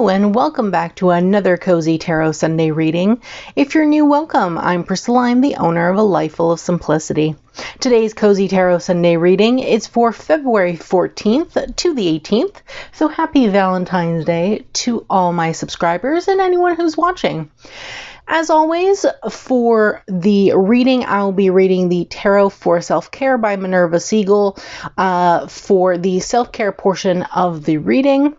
Hello and welcome back to another Cozy Tarot Sunday reading. If you're new, welcome. I'm Priscilla. I'm the owner of A Life Full of Simplicity. Today's Cozy Tarot Sunday reading is for February 14th to the 18th. So happy Valentine's Day to all my subscribers and anyone who's watching. As always, for the reading, I'll be reading the Tarot for Self-Care by Minerva Siegel for the self-care portion of the reading.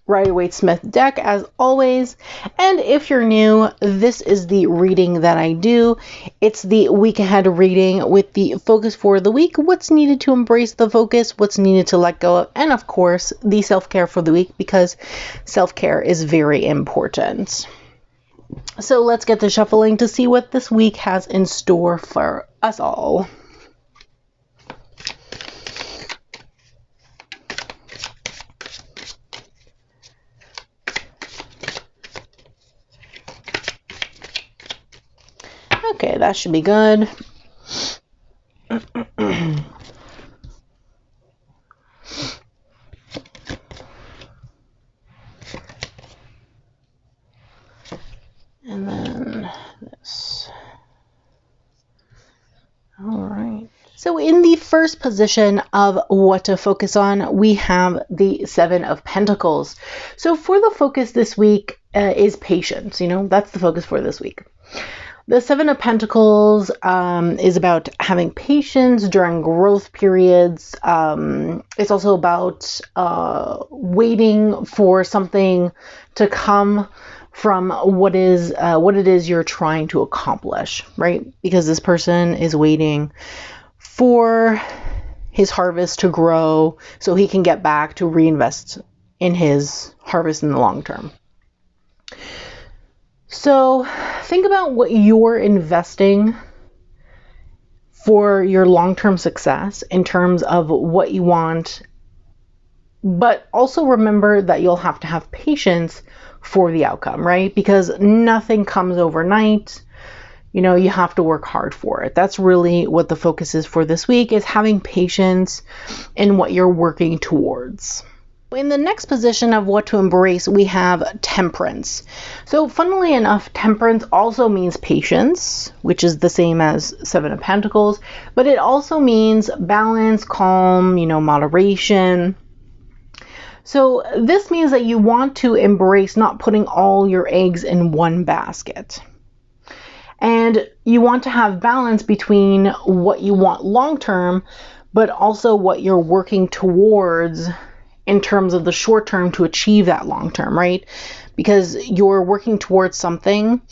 Rider-Waite-Smith deck as always, and if you're new, this is the reading that I do. It's the week ahead reading with the focus for the week, what's needed to embrace the focus, what's needed to let go of, and of course the self-care for the week, because self-care is very important. So let's get to shuffling to see what this week has in store for us all. Okay, that should be good. And then this. All right. So in the first position of what to focus on, we have the Seven of Pentacles. So for the focus this week is patience. That's the focus for this week. The Seven of Pentacles is about having patience during growth periods. It's also about waiting for something to come from what it is you're trying to accomplish, right? Because this person is waiting for his harvest to grow so he can get back to reinvest in his harvest in the long term. So think about what you're investing for your long-term success in terms of what you want, but also remember that you'll have to have patience for the outcome, right? Because nothing comes overnight. You have to work hard for it. That's really what the focus is for this week, is having patience in what you're working towards. In the next position of what to embrace, we have Temperance. So funnily enough, Temperance also means patience, which is the same as Seven of Pentacles, but it also means balance, calm, moderation. So this means that you want to embrace not putting all your eggs in one basket. And you want to have balance between what you want long-term, but also what you're working towards in terms of the short term to achieve that long term, right? Because you're working towards something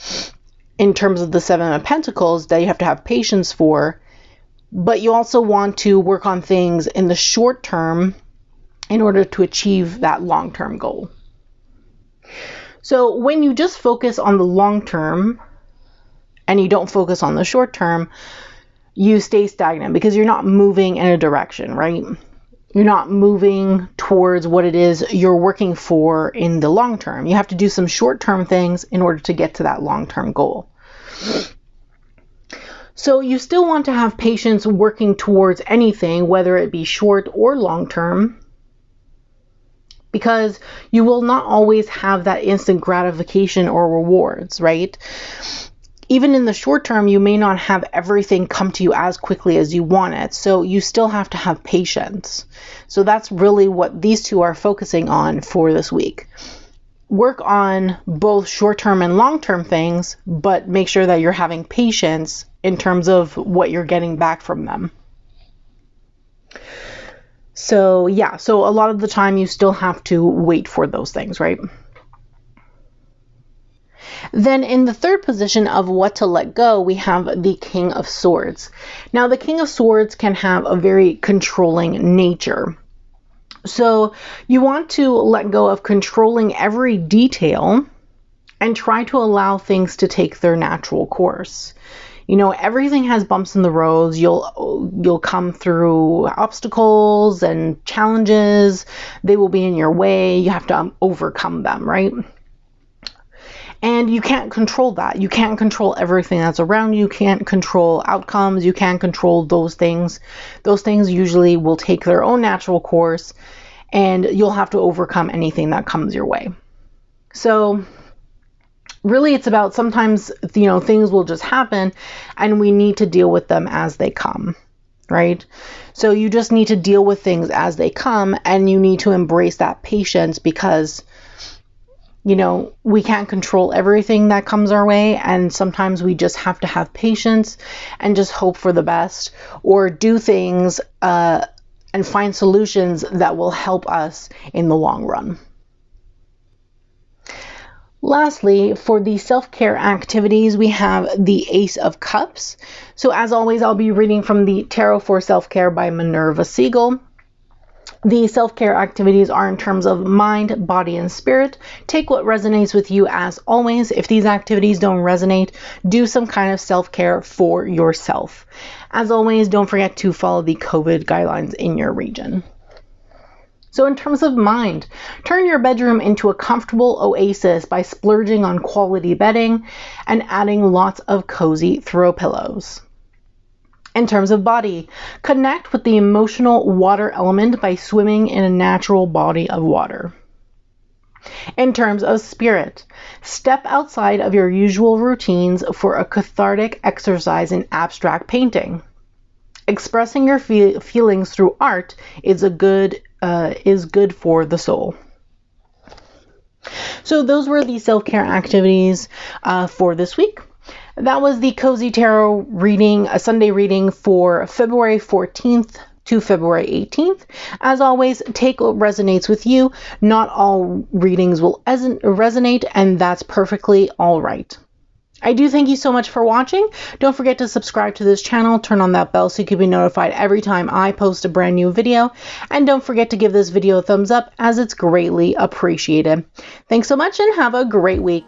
in terms of the Seven of Pentacles that you have to have patience for, but you also want to work on things in the short term in order to achieve that long term goal. So when you just focus on the long term and you don't focus on the short term, you stay stagnant because you're not moving in a direction, right? You're not moving towards what it is you're working for in the long term. You have to do some short-term things in order to get to that long-term goal. So you still want to have patience working towards anything, whether it be short or long-term, because you will not always have that instant gratification or rewards, right? Even in the short term, you may not have everything come to you as quickly as you want it. So you still have to have patience. So that's really what these two are focusing on for this week. Work on both short-term and long-term things, but make sure that you're having patience in terms of what you're getting back from them. So yeah, so a lot of the time you still have to wait for those things, right? Then in the third position of what to let go, we have the King of Swords. Now, the King of Swords can have a very controlling nature. So you want to let go of controlling every detail and try to allow things to take their natural course. Everything has bumps in the roads. You'll come through obstacles and challenges. They will be in your way. You have to overcome them, right? And you can't control that. You can't control everything that's around you. You can't control outcomes. You can't control those things. Those things usually will take their own natural course, and you'll have to overcome anything that comes your way. So really, it's about sometimes, things will just happen and we need to deal with them as they come, right? So you just need to deal with things as they come, and you need to embrace that patience because, we can't control everything that comes our way. And sometimes we just have to have patience and just hope for the best, or do things and find solutions that will help us in the long run. Lastly, for the self-care activities, we have the Ace of Cups. So as always, I'll be reading from the Tarot for Self-Care by Minerva Siegel. The self-care activities are in terms of mind, body, and spirit. Take what resonates with you as always. If these activities don't resonate, do some kind of self-care for yourself. As always, don't forget to follow the COVID guidelines in your region. So in terms of mind, turn your bedroom into a comfortable oasis by splurging on quality bedding and adding lots of cozy throw pillows. In terms of body, connect with the emotional water element by swimming in a natural body of water. In terms of spirit, step outside of your usual routines for a cathartic exercise in abstract painting. Expressing your feelings through art is good for the soul. So those were the self-care activities for this week. That was the Cozy Tarot reading, a Sunday reading for February 14th to February 18th. As always, take what resonates with you. Not all readings will resonate, and that's perfectly all right. I do thank you so much for watching. Don't forget to subscribe to this channel, turn on that bell so you can be notified every time I post a brand new video, and don't forget to give this video a thumbs up as it's greatly appreciated. Thanks so much and have a great week.